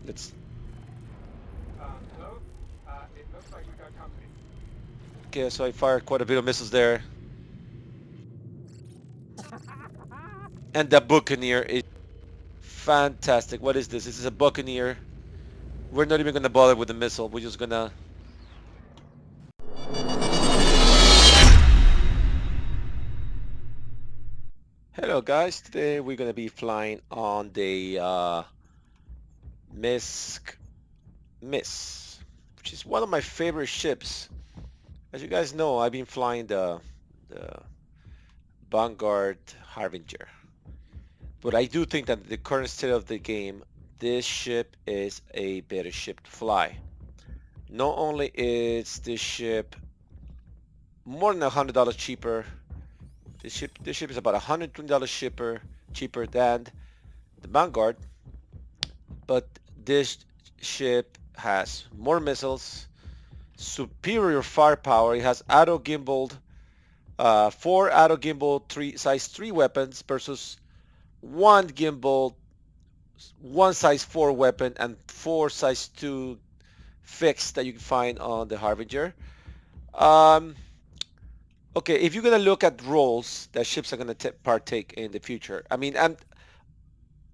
Let's. Hello? It looks like we got company. Okay, so I fired quite a bit of missiles there, and the Buccaneer is fantastic. What is this? This is a Buccaneer. We're not even gonna bother with the missile. We're just gonna. Hello guys. Today we're gonna be flying on the Misk Miss, which is one of my favorite ships. As you guys know, I've been flying the Vanguard Harbinger. But I do think that the current state of the game, this ship is a better ship to fly. Not only is this ship more than $100 cheaper, this ship is about $120 cheaper than the Vanguard, but this ship has more missiles, superior firepower. It has auto gimbaled, four auto gimbal size 3 weapons versus one gimbal, one size 4 weapon, and four size 2 fixed that you can find on the Harbinger. Um, okay, if you're gonna look at roles that ships are gonna partake in the future, I mean, I'm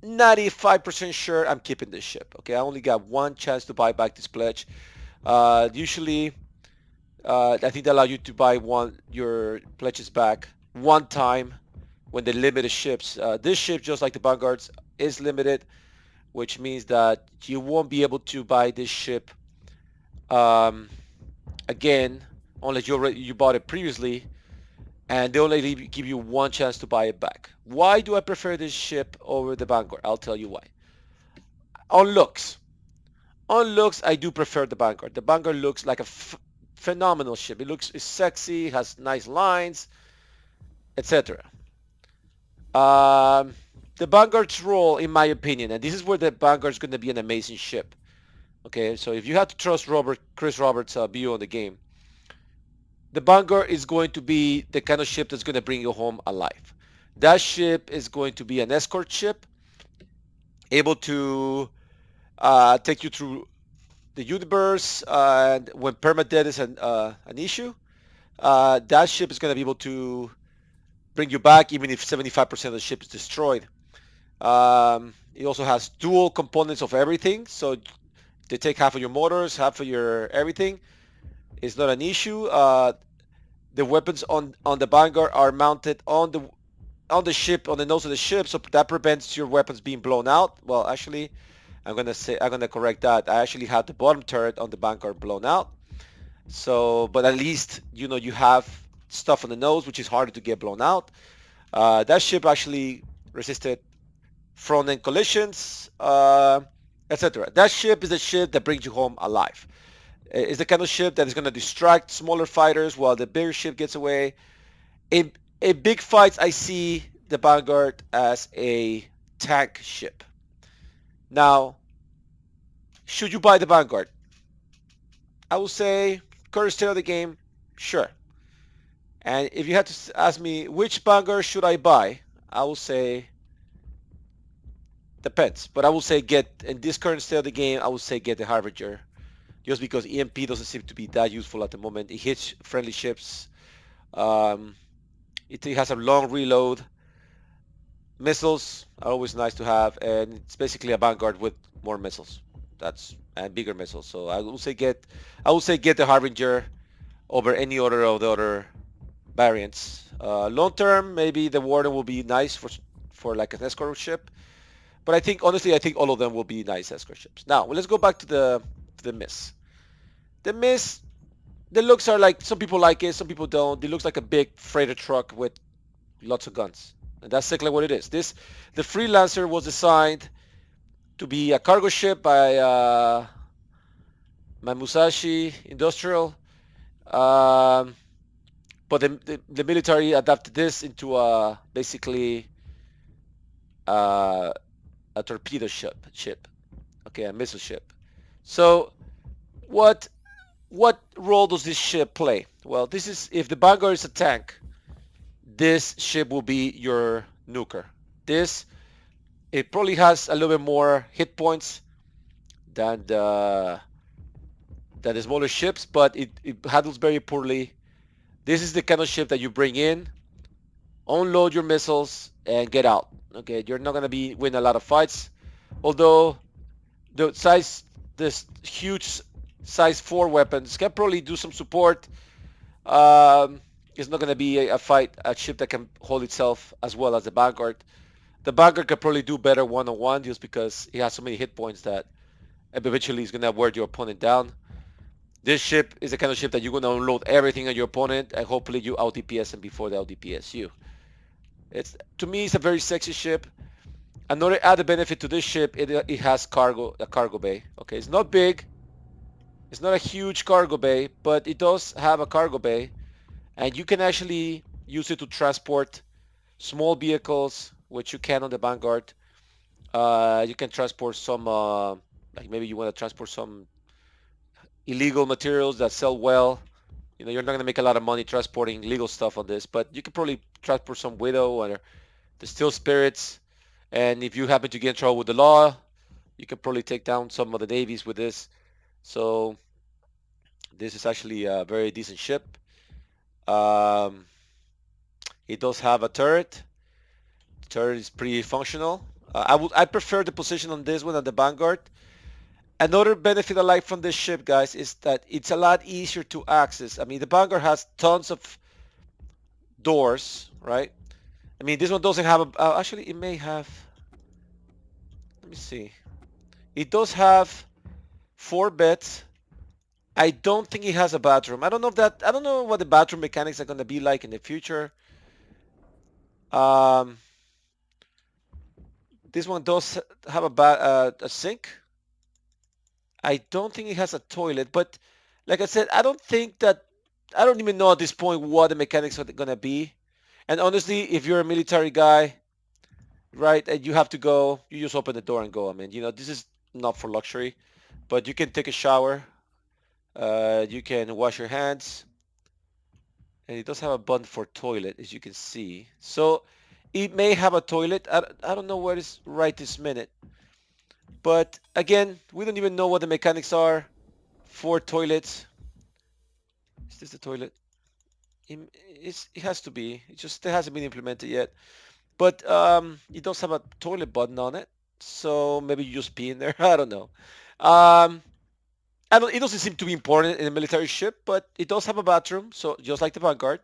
95% sure I'm keeping this ship. Okay, I only got one chance to buy back this pledge. Usually, I think they allow you to buy your pledges back one time when they limit the ships. This ship, just like the Vanguards, is limited, which means that you won't be able to buy this ship um, again unless you bought it previously, and they only give you one chance to buy it back. Why do I prefer this ship over the Vanguard? I'll tell you why. On looks, I do prefer the Vanguard. The Vanguard looks like a phenomenal ship. It's sexy, has nice lines, etc. Um, the Vanguard's role, in my opinion, and this is where the Vanguard's going to be an amazing ship. Okay, so if you have to trust Chris Roberts' view on the game, the Vanguard is going to be the kind of ship that's going to bring you home alive. That ship is going to be an escort ship, able to take you through the universe, and when permadeath is an issue, that ship is going to be able to bring you back even if 75% of the ship is destroyed. It also has dual components of everything, so they take half of your motors, half of your everything. It's not an issue. The weapons on the Vanguard are mounted on the ship, on the nose of the ship, so that prevents your weapons being blown out. Well, actually, I'm gonna correct that. I actually have the bottom turret on the Vanguard blown out. So, but at least you have stuff on the nose, which is harder to get blown out. That ship actually resisted front-end collisions, etc. That ship is a ship that brings you home alive. It's the kind of ship that is going to distract smaller fighters while the bigger ship gets away. In, in big fights, I see the Vanguard as a tank ship. Now, should you buy the Vanguard? I will say, current state of the game, sure. And if you had to ask me which Vanguard should I buy, I will say depends. But I will say in this current state of the game, I will say get the Harbinger. Just because EMP doesn't seem to be that useful at the moment. It hits friendly ships. Um, it has a long reload. Missiles are always nice to have, and it's basically a Vanguard with more missiles. That's and bigger missiles. So I will say get the Harbinger over any other of the other variants. Long term, maybe the Warden will be nice for like an escort ship, but I think honestly, I think all of them will be nice escort ships. Now, let's go back to the Miss. The Miss, the looks are like some people like it, some people don't. It looks like a big freighter truck with lots of guns, and that's exactly what it is. The Freelancer was designed to be a cargo ship by Musashi Industrial, um, but the military adapted this into basically uh, a torpedo ship, okay, a missile ship. So what what role does this ship play? Well, this is if the Vanguard is a tank, this ship will be your nuker. This it probably has a little bit more hit points than the smaller ships, but it handles very poorly. This is the kind of ship that you bring in, unload your missiles, and get out. Okay, you're not gonna be win a lot of fights, although the size this huge size 4 weapons can probably do some support. Um, it's not gonna be a ship that can hold itself as well as the Vanguard. The Vanguard could probably do better one-on-one just because he has so many hit points that eventually he's gonna wear your opponent down. This ship is the kind of ship that you're gonna unload everything on your opponent and hopefully you out DPS him before they out DPS you. It's to me it's a very sexy ship. Another added benefit to this ship, it has a cargo bay. Okay, it's not big, it's not a huge cargo bay, but it does have a cargo bay, and you can actually use it to transport small vehicles, which you can on the Vanguard. You can transport some, like maybe you want to transport some illegal materials that sell well. You know, you're not gonna make a lot of money transporting legal stuff on this, but you can probably transport some Widow or the Steel Spirits. And if you happen to get in trouble with the law, you can probably take down some of the navies with this. So this is actually a very decent ship. Um, it does have a turret. The turret is pretty functional. I prefer the position on this one than the Vanguard. Another benefit I like from this ship, guys, is that it's a lot easier to access. I mean, the Vanguard has tons of doors, right? I mean, this one doesn't have a... actually, it may have... Let me see. It does have 4 beds. I don't think it has a bathroom. I don't know if that... I don't know what the bathroom mechanics are going to be like in the future. This one does have a sink. I don't think it has a toilet, but like I said, I don't think that... I don't even know at this point what the mechanics are going to be. And honestly, if you're a military guy, right, and you have to go, you just open the door and go. I mean, you know, this is not for luxury, but you can take a shower. You can wash your hands. And it does have a button for toilet, as you can see. So it may have a toilet. I don't know where it is right this minute. But again, we don't even know what the mechanics are for toilets. Is this the toilet? It has to be. It hasn't been implemented yet. But it does have a toilet button on it. So maybe you just pee in there. I don't know. Um, it doesn't seem to be important in a military ship, but it does have a bathroom. So just like the Vanguard.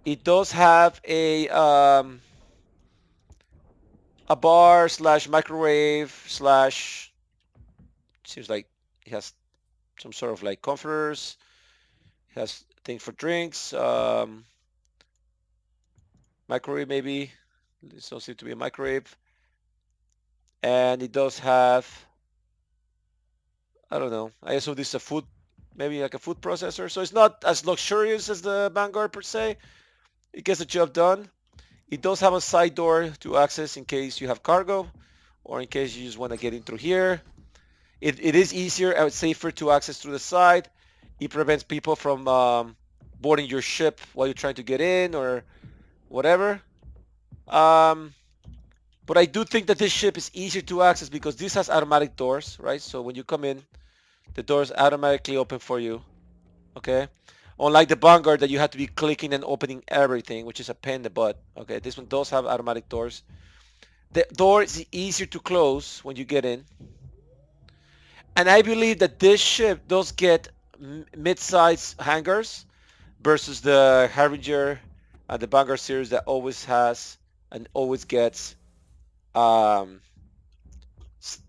It does have a bar slash microwave slash... Seems like it has some sort of like comforters. It has things for drinks. Microwave maybe. This don't seem to be a microwave. And it does have... I don't know. I assume this is a food, maybe like a food processor. So it's not as luxurious as the Vanguard per se. It gets the job done. It does have a side door to access in case you have cargo or in case you just want to get in through here. It is easier and safer to access through the side. It prevents people from boarding your ship while you're trying to get in or whatever. But I do think that this ship is easier to access because this has automatic doors, right? So when you come in, the doors automatically open for you, okay? Unlike the Vanguard that you have to be clicking and opening everything, which is a pain in the butt, okay? This one does have automatic doors. The door is easier to close when you get in. And I believe that this ship does get mid-size hangars versus the Harbinger and the Vanguard series that always has and always gets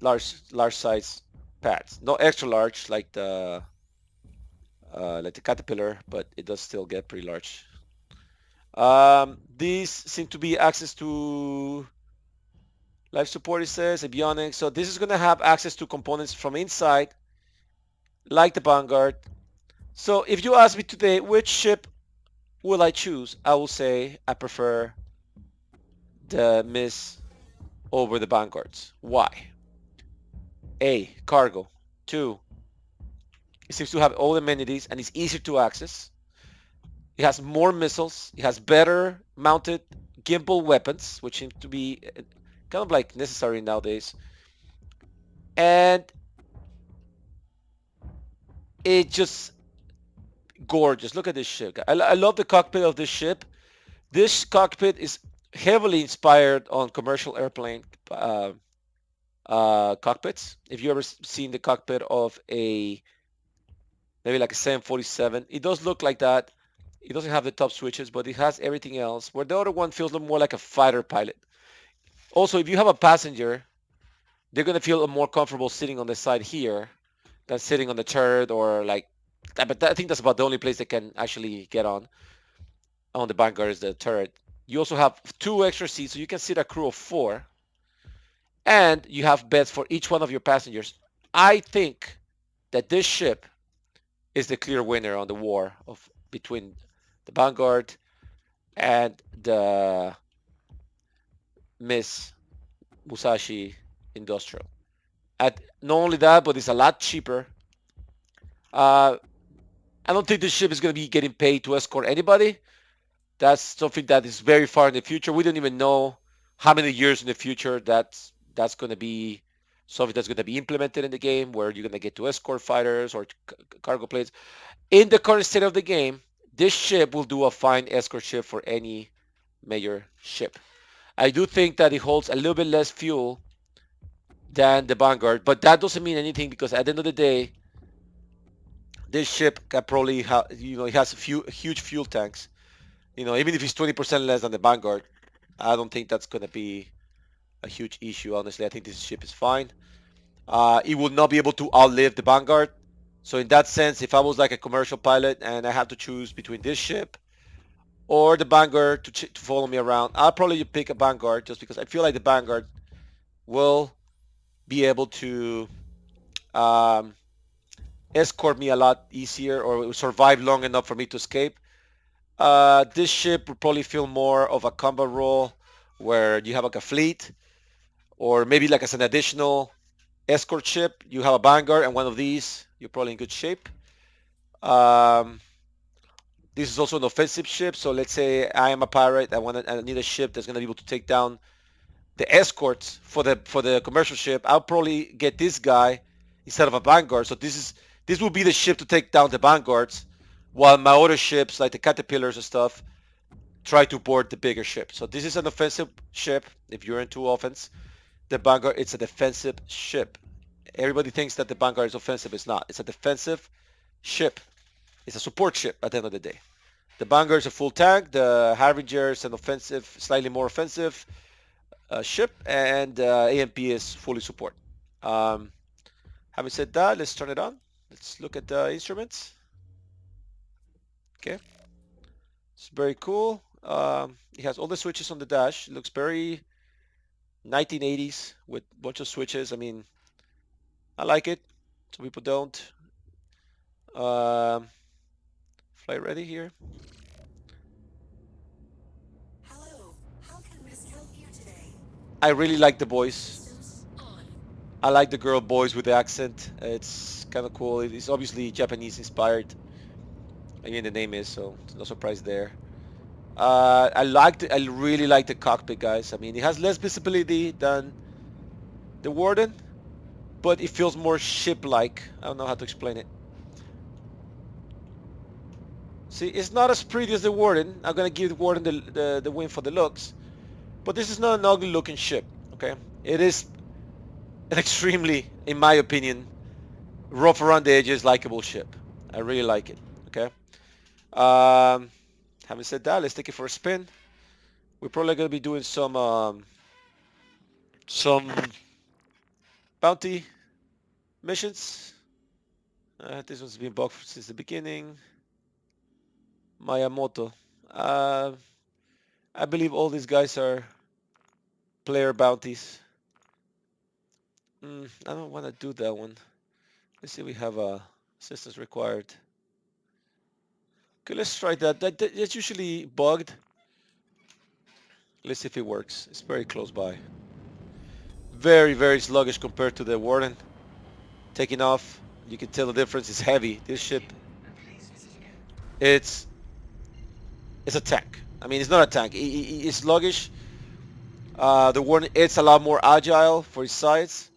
large size pads. Not extra large like the Caterpillar, but it does still get pretty large. These seem to be access to life support, it says, avionics. So this is going to have access to components from inside, like the Vanguard. So if you ask me today, which ship will I choose? I will say I prefer the Miss over the Vanguards. Why? A, cargo. 2, it seems to have all the amenities and it's easier to access. It has more missiles. It has better mounted gimbal weapons, which seem to be kind of like necessary nowadays. And It just gorgeous. Look at this ship. I love the cockpit of this ship. This cockpit is heavily inspired on commercial airplane cockpits. If you ever seen the cockpit of a maybe like a 747, it does look like that. It doesn't have the top switches, but it has everything else. Where the other one feels a little more like a fighter pilot. Also, if you have a passenger, they're gonna feel more comfortable sitting on the side here than sitting on the turret or like. But I think that's about the only place they can actually get on the Vanguard is the turret. You also have 2 extra seats, so you can sit a crew of 4, and you have beds for each one of your passengers. I think that this ship is the clear winner on the war of between the Vanguard and the Miss Musashi Industrial. At not only that, but it's a lot cheaper. Uh, I don't think this ship is going to be getting paid to escort anybody. That's something that is very far in the future. We don't even know how many years in the future that's going to be something that's going to be implemented in the game, where you're going to get to escort fighters or cargo planes. In the current state of the game, this ship will do a fine escort ship for any major ship. I do think that it holds a little bit less fuel than the Vanguard, but that doesn't mean anything because at the end of the day, this ship can probably it has huge fuel tanks. Even if it's 20% less than the Vanguard, I don't think that's going to be a huge issue. Honestly, I think this ship is fine. It will not be able to outlive the Vanguard. So in that sense, if I was like a commercial pilot and I have to choose between this ship or the Vanguard to follow me around, I'll probably pick a Vanguard just because I feel like the Vanguard will be able to um, escort me a lot easier or survive long enough for me to escape. This ship would probably feel more of a combat role where you have like a fleet or maybe like as an additional escort ship, you have a Vanguard and one of these, you're probably in good shape. This is also an offensive ship, so let's say I am a pirate, I need a ship that's going to be able to take down the escorts for the commercial ship. I'll probably get this guy instead of a Vanguard. So this will be the ship to take down the Vanguards, while my other ships like the Caterpillars and stuff try to board the bigger ship. So this is an offensive ship. If you're into offense, the Vanguard, it's a defensive ship. Everybody thinks that the Vanguard is offensive. It's not. It's a defensive ship. It's a support ship at the end of the day. The Vanguard is a full tank. The Harbinger is an offensive, slightly more offensive ship, and AMP is fully support. Having said that, let's turn it on. Let's look at the instruments. Okay, it's very cool. It has all the switches on the dash. It looks very 1980s with a bunch of switches. I mean, I like it. Some people don't. Flight ready here. Hello, how can Risk help you today? I really like the voice. Systems on. I like the girl voice with the accent. It's kind of cool. It's obviously Japanese inspired. Again, the name is, so no surprise there. I really like the cockpit, guys. I mean, it has less visibility than the Warden, but it feels more ship-like. I don't know how to explain it. See, it's not as pretty as the Warden. I'm gonna give the Warden the win for the looks, but this is not an ugly-looking ship. Okay, it is an extremely, in my opinion, rough around the edges, likable ship. I really like it. Okay. Having said that, let's take it for a spin. We're probably gonna be doing some bounty missions. This one's been bugged since the beginning. Miyamoto. I believe all these guys are player bounties. I don't want to do that one. Let's see, we have assistance required. Okay, let's try that. That's usually bugged. Let's see if it works. It's very close by. Very, very sluggish compared to the Warden. Taking off, you can tell the difference. It's heavy. This ship, it's a tank. I mean, it's not a tank. It's sluggish. The Warden, it's a lot more agile for its size.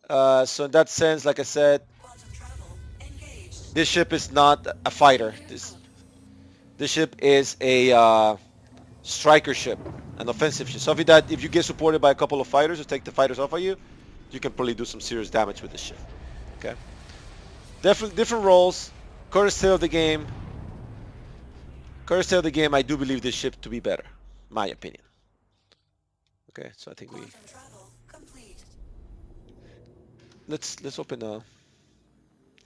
So in that sense, like I said, Quantum travel engaged. This ship is not a fighter. This ship is a striker ship, an offensive ship. Something that if you get supported by a couple of fighters or take the fighters off of you, you can probably do some serious damage with this ship. Okay. Different roles. Current state of the game. Current state of the game. I do believe this ship to be better, my opinion. Okay, so I think we Quantum travel complete. let's open. I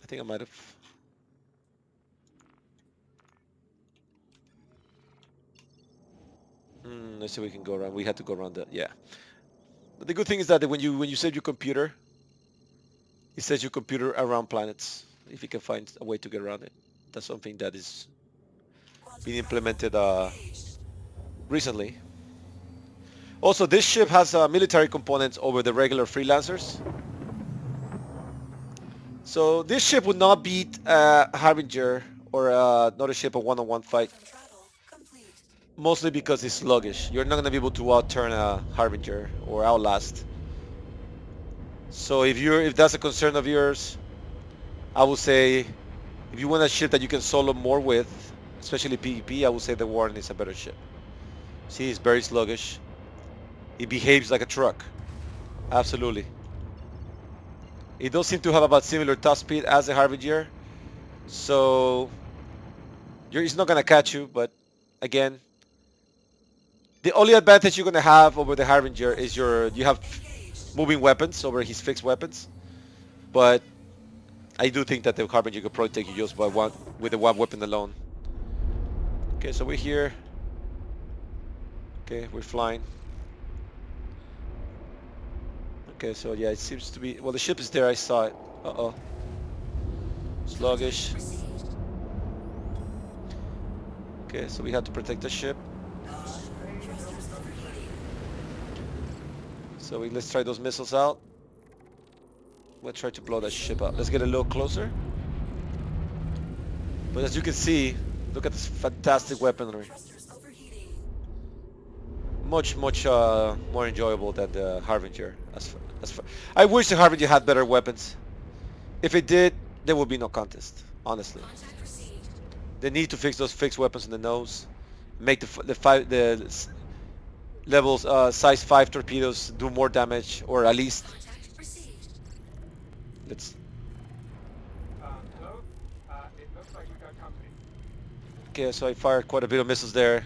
think I might have. Let's see if we can go around. We had to go around that. Yeah. But the good thing is that when you save your computer, it says your computer around planets. If you can find a way to get around it, that's something that is Quantum being travel implemented engaged. recently. Also, this ship has military components over the regular freelancers. So this ship would not beat Harbinger or another ship a one-on-one fight, Quantum travel complete. mostly because it's sluggish. You're not going to be able to outturn a Harbinger or outlast. So if that's a concern of yours, I would say if you want a ship that you can solo more with, especially PvP, I would say the Warren is a better ship. See, it's very sluggish. It behaves like a truck. Absolutely. It does seem to have about similar top speed as the Harbinger. So it's not gonna catch you, but again, the only advantage you're gonna have over the Harbinger is you have Engaged. moving weapons over his fixed weapons. But I do think that the Harbinger could probably take you just by one with the one weapon alone. Okay, so we're here. Okay, we're flying. Okay, so yeah, it seems to be. Well, the ship is there. I saw it. Uh-oh. Sluggish. Proceed. Okay, so we have to protect the ship. Thrusters overheating. So let's try those missiles out. We'll try to blow that ship up. Let's get a little closer. But as you can see, look at this fantastic weaponry. Thrusters overheating. Much more enjoyable than the Harbinger. I wish the Harbinger had better weapons. If it did, there would be no contest. Honestly, Contact received. they need to fix those fixed weapons in the nose. Make the levels size 5 torpedoes do more damage, or at least Contact received. let's. Hello? It looks like we got company. Okay, so I fired quite a bit of missiles there.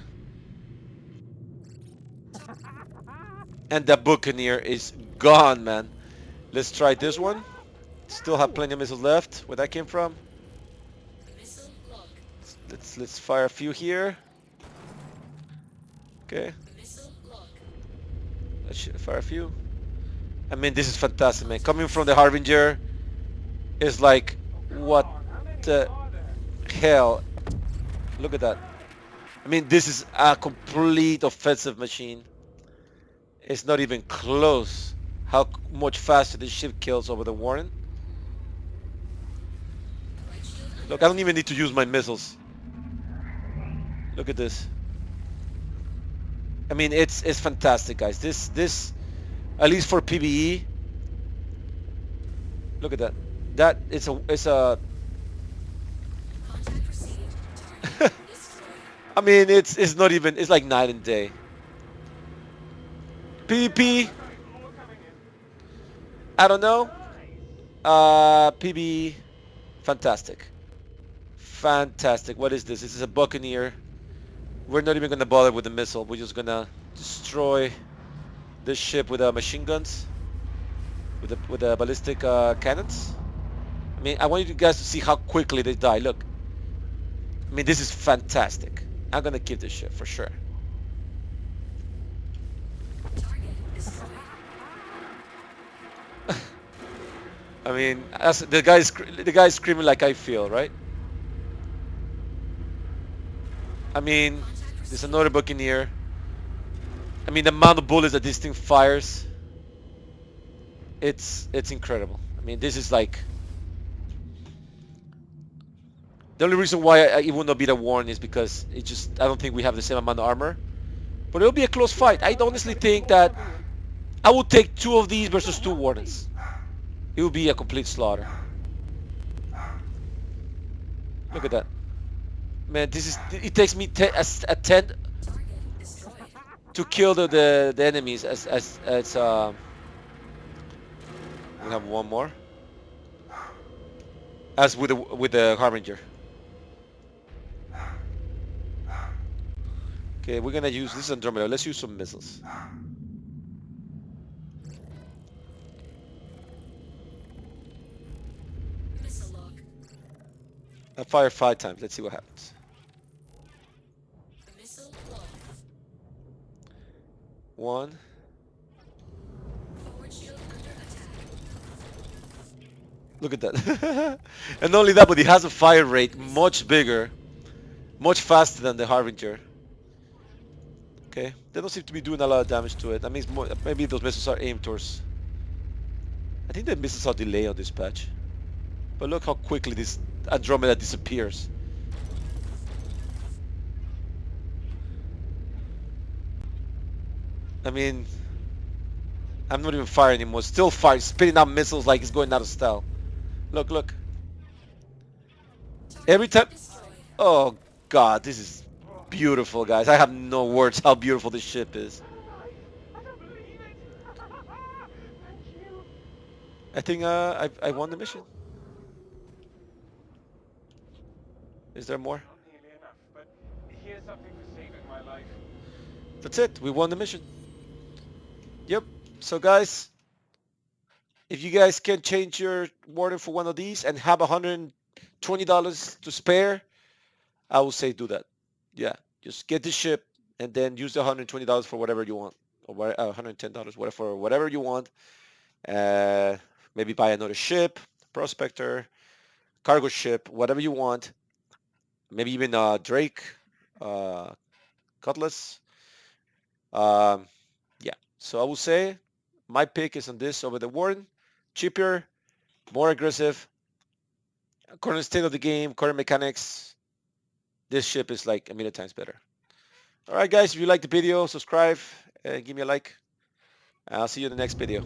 And the Buccaneer is gone, man. Let's try this one. Still have plenty of missiles left. Where that came from? Missile lock. Let's fire a few here. Okay, Missile lock. let's fire a few. I mean, this is fantastic, man. Coming from the Harbinger is like, what How many the are there? hell? Look at that. I mean, this is a complete offensive machine. It's not even close how much faster this ship kills over the Warren. Right shield. Look, I don't even need to use my missiles. Look at this. I mean, it's fantastic, guys. This at least for PvE. Look at that. That it's a Contact received. Target destroyed. I mean, it's not even, it's like night and day. PvP, All coming in. I don't know. PvE, fantastic. Fantastic. What is this? This is a Buccaneer. We're not even gonna bother with the missile. We're just gonna destroy this ship with machine guns, with the ballistic cannons. I mean, I want you guys to see how quickly they die. Look. I mean, this is fantastic. I'm gonna keep this ship for sure. Target destroyed. I mean, that's, the guy's screaming like I feel, right? I mean, there's another Buccaneer. I mean, the amount of bullets that this thing fires, it's incredible. I mean, this is like the only reason why it would not be the Warren is because I don't think we have the same amount of armor. But it'll be a close fight. I honestly think that I would take 2 of these versus 2 Wardens. It would be a complete slaughter. Look at that. Man, this is, it takes me a 10 Target destroyed. to kill the enemies as we have one more. As with the Harbinger. Okay, we're gonna use this is Andromeda. Let's use some missiles. Missile lock. I fire 5 times. Let's see what happens. Missile lock. 1. Forward shield under attack. Look at that. And not only that, but it has a fire rate much bigger, much faster than the Harbinger. Okay, they don't seem to be doing a lot of damage to it. I mean, it's more, maybe those missiles are aimed towards. I think the missiles are delayed on this patch. But look how quickly this Andromeda disappears. I mean, I'm not even firing anymore. Still fire, spitting out missiles like it's going out of style. Look, look. Every time. Destroyed. Oh God, this is beautiful, guys. I have no words how beautiful this ship is. I don't believe it. Thank you. I think I won the mission. Is there more? Not nearly enough, but here's something for saving my life. That's it. We won the mission. Yep. So guys, if you guys can change your warden for one of these and have $120 to spare, I will say do that. Yeah, just get the ship and then use the $120 for whatever you want, or $110, whatever you want. Maybe buy another ship, prospector, cargo ship, whatever you want. Maybe even Drake, Cutlass. Yeah. So I will say my pick is on this over the Warden. Cheaper, more aggressive. Current state of the game, current mechanics. This ship is like a million times better. All right, guys. If you like the video, subscribe and give me a like. I'll see you in the next video.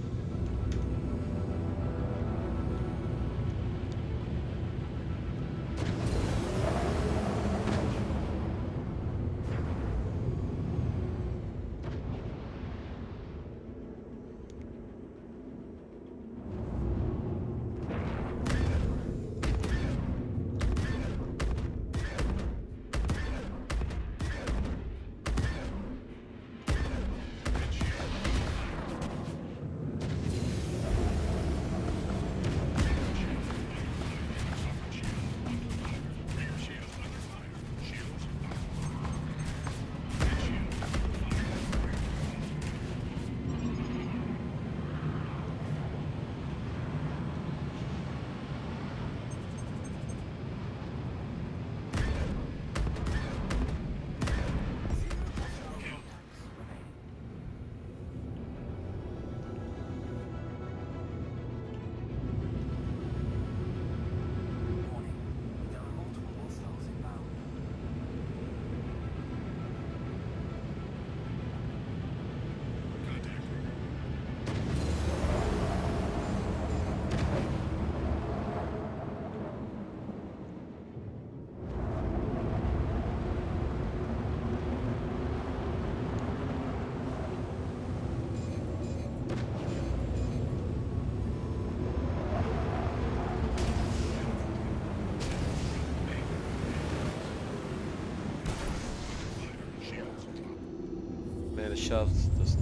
Man, the shelves just